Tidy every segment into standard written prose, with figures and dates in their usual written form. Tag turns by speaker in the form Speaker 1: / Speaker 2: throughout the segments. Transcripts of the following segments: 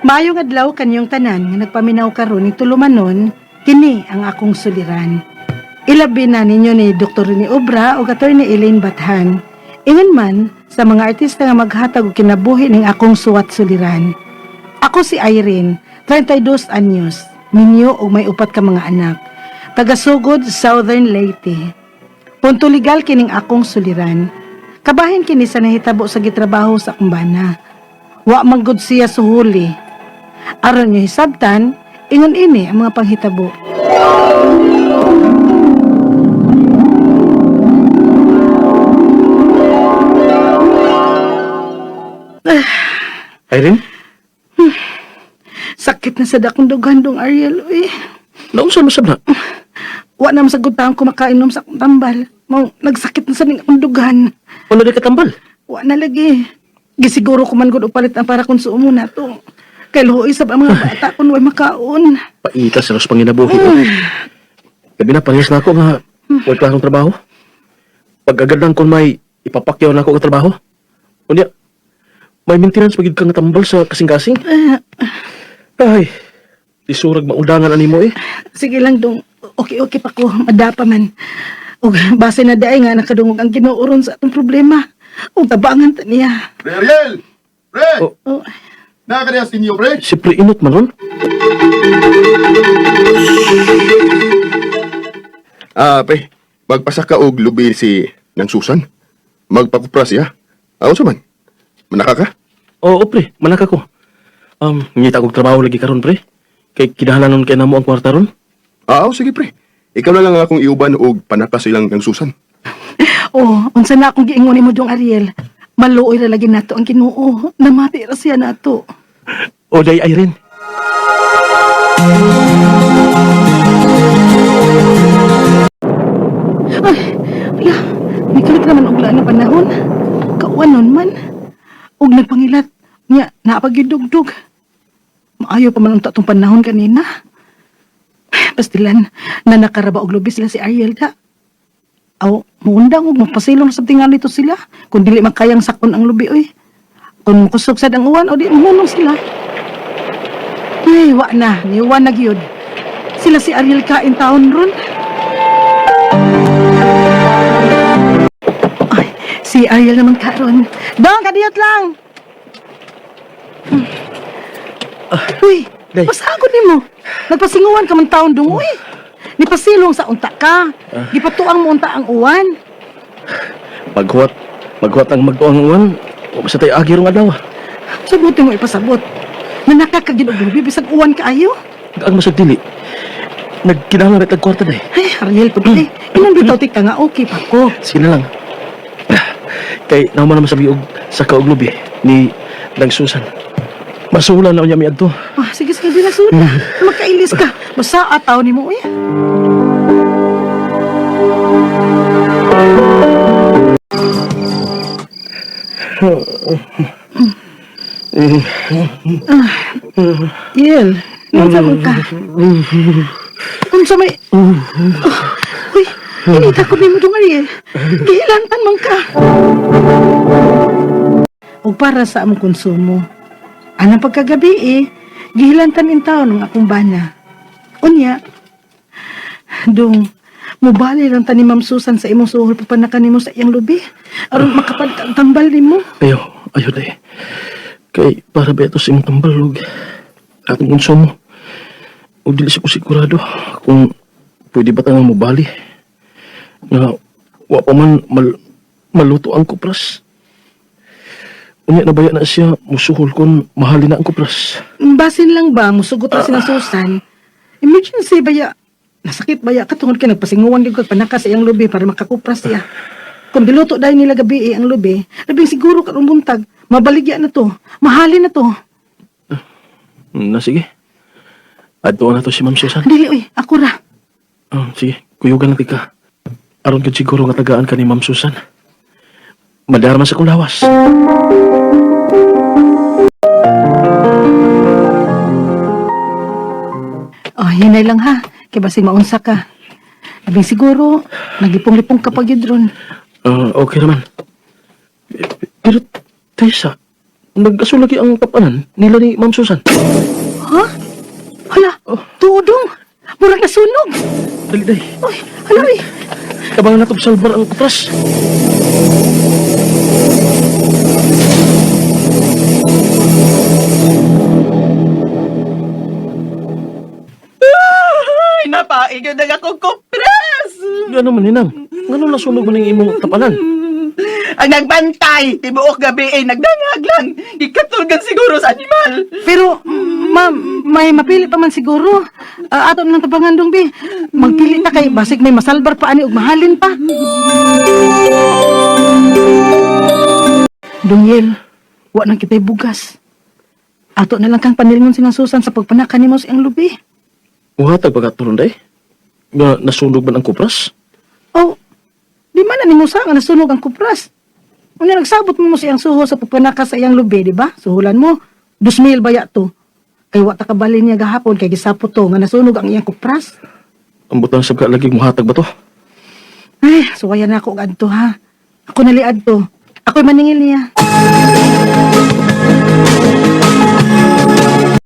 Speaker 1: Maayong adlaw kanyong tanan nga nagpaminaw karon ni tulumanon, kini ang akong suliran. Ilabi na ninyo ni Dr. ni Obra o Atty. Elaine Bathan. Ingon man sa mga artista nga maghatag og kinabuhi ning akong suwat suliran. Ako si Irene, 32 anyos, minyo og may upat ka mga anak. Tagasugod Southern Leyte. Punto legal kining akong suliran. Kabahin kini sa nahitabo sa gitrabaho sa kumbana. Wa manggod siya suhuli. Aron nyo hisabtan, ingon ini ang mga panghitabo.
Speaker 2: Irene?
Speaker 1: Sakit na sa dakong dughandong, Ariel. Uy.
Speaker 2: Naunsa mo sabna?
Speaker 1: Wa na masagod taong kumakainom sa akong tambal. Nagsakit na sa ning akong dughan.
Speaker 2: Ano di katambal?
Speaker 1: Wa na lagi. Gisiguro ko man gud og palit ang para konsumo na to. Kay luhoy sab ang mga bata kung way makaon.
Speaker 2: Paita sa los panginabuhi ko. Gabi na parehas na ako nga way klaseng trabaho. Pag-agadan kung may ipapakyaw na ako ka trabaho. Unya, may maintenance pagid kang tambal sa kasing-kasing. Ay, isurag maudangan animo eh.
Speaker 1: Sige lang dong. Okay pa ko. Madapa man. Og base na daay nga nakadungog ang ginuuron sa atong problema. Og tabangan ta niya.
Speaker 3: Pre Ariel! Pre!
Speaker 1: Oh.
Speaker 3: Nakakadiyas ninyo, pre?
Speaker 2: Siyempre inot man ron.
Speaker 3: Pre. Magpasaka og lubi si ng Susan. Magpakupra siya. Sa man? Manaka ka?
Speaker 2: Oo, pre, manaka ko. Ngita kong trabaho lagi karon pre. Kay kinahanglan kay namo ang kwarta ron.
Speaker 3: Sige, pre. Ikaw na lang ang akong iuban og panaka silang ng Susan.
Speaker 1: Unsa na akong giingon mo dong Ariel. Maluoy ra lagi nato ang Ginoo. Namati ra siya nato.
Speaker 2: O day Irene.
Speaker 1: Ay, wala. May kalit naman og laan na panahon. Kauwanon man. Og nagpangilat. Nga, napagidugdog. Maayo pa man ang tatong panahon kanina. Pastilan, na nakaraba og lubi sila si Ariel da. Muundang og magpasilong sa tingan nito sila. Kung dili makayang sakon ang lubi, oy. Kung kusog sad ang uwan, o di munong sila. Ay, wa na. Niwan na gyud. Sila si Ariel kain taon ron. Ay, si Ariel naman karon. Dong, kadiyot lang. Uy,
Speaker 2: Day.
Speaker 1: pasagod ni mo. Nagpasinguan ka man taon dong, uy. Nipasilong sa unta ka. Gipatuang mo unta ang uwan.
Speaker 2: Maghuwat ang magtuang uwan. O basta tayo agirong adaw.
Speaker 1: Sabuti mo ipasabot. Na nakakagin og lubi bisag uwan kaayo.
Speaker 2: Ang masagdili. Nagkinahanglan rin kwarta day.
Speaker 1: Ay, Ariel, pagkali. Inang bitaw ka nga, okay pa ko.
Speaker 2: Sige na lang. Kay naman naman sabi og sa kauglubi ni Nang Susan. Masulan na niya mi adto.
Speaker 1: Sige, di na suda. Magkailis ka. Basta ataw ni mo, uy. Yel, nandiyan mo ka. Unsa may... Uy, hindi takot ni mo dong, Ariel. Giilantan man ka. O para sa among konsumo. Anong pagkagabi gihilantan in taon ng akong bana. Unya, dong, mubali lang ta ni Ma'am Susan sa imong suhol papanakan nimo sa iyang lubi. Aron makapad kang tambal nimo.
Speaker 2: Ayo day. Kay para ba ito sa imong tambalog. Atong konsumo. O dili ko sigurado kung pwede ba tangang mubali. Nga, wa pa man maluto ang kupras. Unya na baya na siya musuhol kung mahalin na ang kupras.
Speaker 1: Basin lang ba, musugot na si Susan. Emergency baya. Nasakit baya katungod ka nagpasinguan din ko panaka sa iyang lubi para makakupras siya. Kung diluto dahil nila gabi ang lubi, labing siguro karong buntag, mabaligya na to, mahalin na to.
Speaker 2: Sige. Adto na to si Ma'am Susan.
Speaker 1: Dili, uy, ako ra.
Speaker 2: Sige, kuyugan natin ka. Aron ka siguro nga tagaan ka ni Ma'am Susan. Madarman sa kong lawas.
Speaker 1: Hinay lang ha. Kaya basig maunsa ka. Labing siguro, nagipong-lipong kapag yun ron.
Speaker 2: Okay naman. Pero, Tessa, nag-aso lagi ang tapanan nila ni Ma'am Susan.
Speaker 1: Ha? Hala, tuodong. Murag nasunog.
Speaker 2: Dali, day.
Speaker 1: Ay, hala eh.
Speaker 2: Kabangan nato salbar ang kupras.
Speaker 4: Ay, napaigod na akong kupras!
Speaker 2: Nga naman, Ninang. Nga nasunog man ang imong tapanan?
Speaker 4: Ang nagbantay, tibuok gabi ay nagdangag lang. Ikatulgan siguro sa animal.
Speaker 1: Pero, ma'am, may mapili pa man siguro. Ato nang tabangan dong, bi. Magpili ta kay basig may masalbar pa ani ug mahalin pa. Dungyel, wa na kita'y bugas. Ato na lang kang panilingon sinang Susan sa pagpanakan nimo sa iyang lubi.
Speaker 2: Uhatag pagkaturon, day. Nga nasunog man ang kupras?
Speaker 1: Oh, di man na nimo sa nga nasunog ang kupras. Una nagsabot mo sa iyang suho sa pagpanaka sa iyang lubi, di ba? Suhulan mo, 2,000 baya to. Kay wa ta kabalin niya gahapon kay gisapot to nga nasunog ang iyang kupras.
Speaker 2: Ang butang sabka lagi muhatag ba to?
Speaker 1: Ay, suwayan na ako og adto ha. Ako naliad to. Ako'y maningil niya.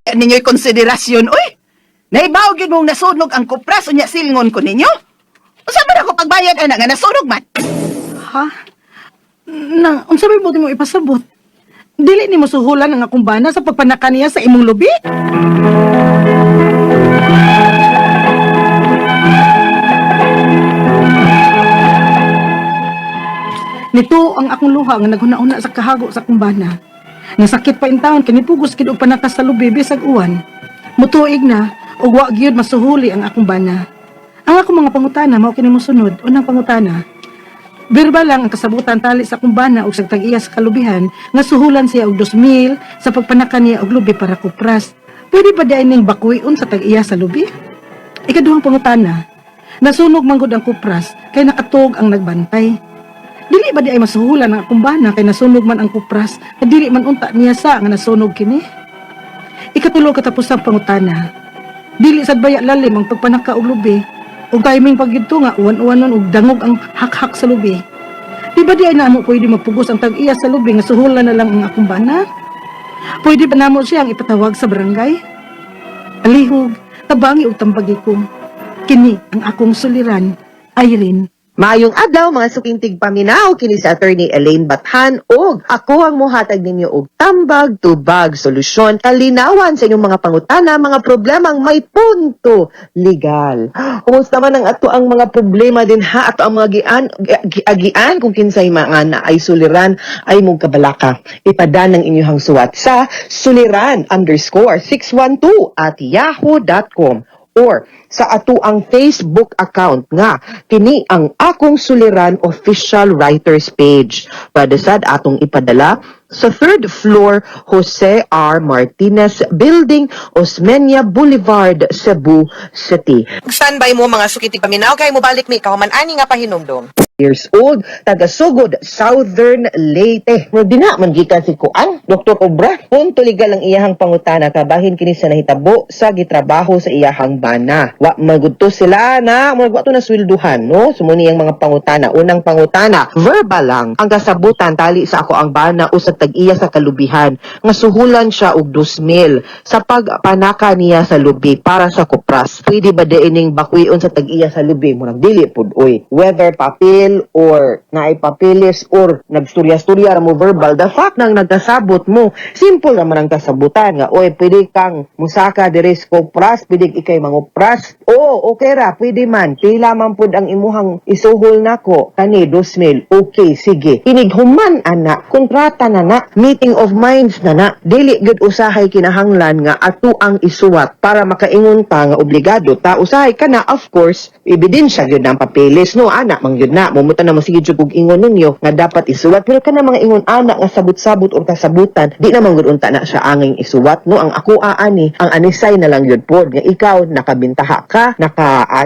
Speaker 4: Ninyo'y konsiderasyon, uy! Naibaw yun mong nasunog ang kupras unya silngon ko ninyo? Usa man ako pagbayad ana nga nasunog man?
Speaker 1: Ha? Nang, unsa may buti mo ipasabot? Dili ni mo suhulan ang akong bana sa pagpanaka niya sa imong lubi? Nito ang akong luha nga naghuna-una sa kahago sa akong bana. Nasakit pa in taon kanipugos kid og panaka sa lubi bisag uwan. Mutuig na ug wa gyud masuhuli ang akong bana. Ang akong mga pangutana mao kini mosunod. Unang pangutana, verbal lang ang kasabutan tali sa akong bana ug sa tag-iya sa kalubihan nga suhulan siya og 2,000 sa pagpanaka niya og lubi para kupras. Pwede ba diay ning bakuyon sa tag-iya sa lubi? Ikaduhang pangutana, nasunog man gud ang kupras kay nakatog ang nagbantay. Dili ba di ay masuhulan ang akong bana kay nasunog man ang kupras na dili man unta niya sa nga nasunog kini? Ikatulo katapos ang pangutana. Dili sad baya lalim ang pagpanaka og lubi ug timing pagyudto nga uwan-uwanon ug dangog ang hak-hak sa lubi. Di ba di ay namo pwede mapugos ang tag-iya sa lubi nga suhulan na lang ang akong bana? Pwede ba namo siyang ipatawag sa barangay? Alihog, tabangi ug tambagi ko. Kini ang akong suliran, Irene.
Speaker 5: Maayong adlaw mga suking tigpaminaw kini si Attorney Elaine Bathan og ako ang mohatag ninyo og tambag tubag solusyon kalinawan sa inyong mga pangutana mga problemang may punto legal. Kumusta man ang ato ang mga problema din ha ato ang mga agian kung kinsay mga na ay suliran ay mong kabalaka. Ipadaan ng inyong suwat sa suliran_612@yahoo.com or sa ato ang Facebook account nga kini ang Akong Suliran official writers page. Padasad atong ipadala sa 3rd floor Jose R. Martinez Building, Osmeña Boulevard, Cebu City.
Speaker 6: Standby mo mga sukiti paminaw kay mo balik mi kauman ani nga pahinumdom.
Speaker 5: Years old, taga Sugod, Southern Leyte. Di na man gikan si Kuan, Dr. Obra. Punto legal ang iyahang pangutana kabahin kini sa nahitabo sa gitrabaho sa iyahang bana. Wa magudto sila na wa to na swelduhan, no? Sumuni ang mga pangutana. Unang pangutana, verbal lang ang kasabutan tali sa ako ang bana o sa tag-iya sa kalubihan nga suhulan siya og 2,000 sa pagpanaka niya sa lubi para sa kupras. Pwede ba diining bakuyon sa tag-iya sa lubi mo dili pud oy. Whether papel or naay papeles or nagsturya-sturya mo verbal, the fact nang nagkasabot mo, simple naman ang kasabutan nga, oy, pwede kang musaka deres kopras, pwede ikay mangupras, okay ra, pwede man, pila man pud ang imuhang isuhol nako, kani 2,000, okay, sige. Inighuman, ana, kontrata na na, meeting of minds na, dili gud usahay kinahanglan nga ato ang isuwat para makaingon ta nga obligado ta, usahay ka na, of course, ebidensya gyud ang papeles, no, ana, mang gyud na, mumutan na sige jud og ingon ninyo nga dapat isuwat pero kana mga ingon ana nga sabot-sabot or kasabutan di naman gud unta na siya anging isuwat no ang ako ani ang anisay na lang yun pod nga ikaw nakabintaha ka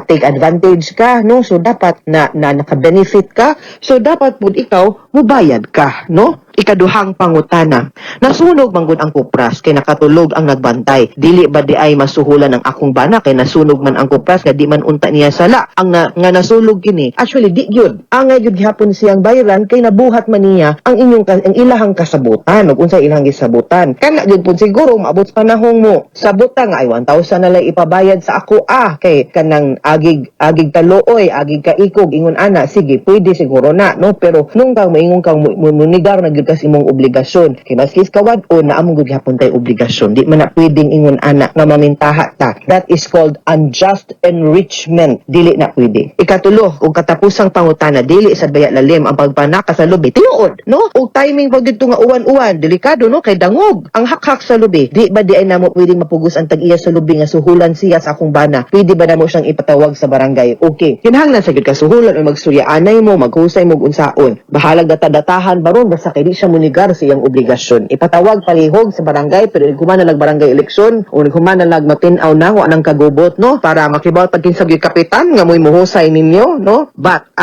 Speaker 5: take advantage ka no so dapat na naka-benefit ka so dapat pod ikaw mubayad ka no Ikaduhang pangutana. Nasunog manggod ang kupras kay nakatulog ang nagbantay. Dili ba di ay masuhulan ang akong bana kay nasunog man ang kupras kay di man unta niya sala. Ang nga nasulog kini. Actually di gyud. Ang nga gyud gihapon siyang bayran kay nabuhat man niya ang ang ilahang kasabutan ug unsa ilang gisabutan. Kana gyud pud siguro maabot sa panahon mo. Sabutan nga ay 1,000 na lang ipabayad sa ako kay kanang agig taluoy, agig kaikog ingon ana sige pwede siguro na no pero nung kang maingon kang munigar na gyud kasi imong obligasyon kay maski kawad-on na among gyud hapon tay obligasyon di man na pwedeng ingon ana nga mamintaha ta. That is called unjust enrichment. Dili na pwede. Ikatulo, ug katapusang pangutana dili sad baya lalim ang pagpanaka sa lubi. Tinuod no ug timing pag dito nga uwan-uwan delikado no kay dangog ang hakhak sa lubi. Di ba di ay namo pwedeng mapugos ang tag-iya sa lubi nga suhulan siya sa akong bana. Pwede ba namo siyang ipatawag sa barangay? Okay. Kinahanglan sa gyud ka suhulan o magsturya-anay mo, maghusay mo unsaon. Bahalag data-datahan baron basta kay di siya munigar sa iyang obligasyon. Ipatawag palihog sa barangay pero humana lag barangay eleksyon o humana lag matin-aw na wa nang kagubot no para makibawat pag kinsag yung kapitan nga mo'y muhusay ninyo no. But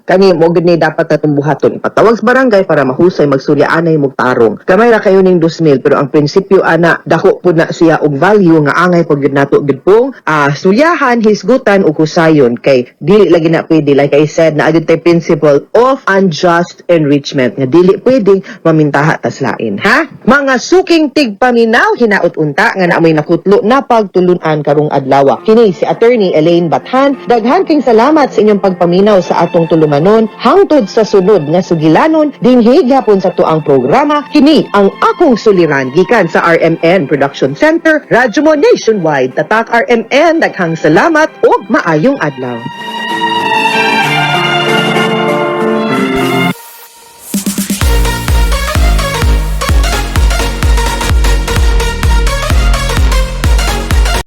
Speaker 5: kani mo gid ni dapat natong buhaton. Ipatawag sa barangay para mahusay magsurya-anay mo tarong. Kamay ra kayo ning 2,000 pero ang prinsipyo ana dako pud na siya og value nga angay pag gyud nato gid pong suryahan, hisgutan ug husayon kay dili lagi na pwede like I said na adto tay principle of unjust enrichment nga dili pwedeng mamintaha tas lain ha. Mga suking tigpaminaw hinaot unta nga naamoy nakutlo na pagtulunan karong adlaw. Kini si Attorney Elaine Bathan. Daghan king salamat sa inyong pagpaminaw sa atong tulumanon hangtod sa sunod nga sugilanon dinhi gihapon sa tuang programa. Kini ang akong suliran gikan sa RMN Production Center, Radyo Mo Nationwide. Tatak RMN, daghang salamat ug maayong adlaw.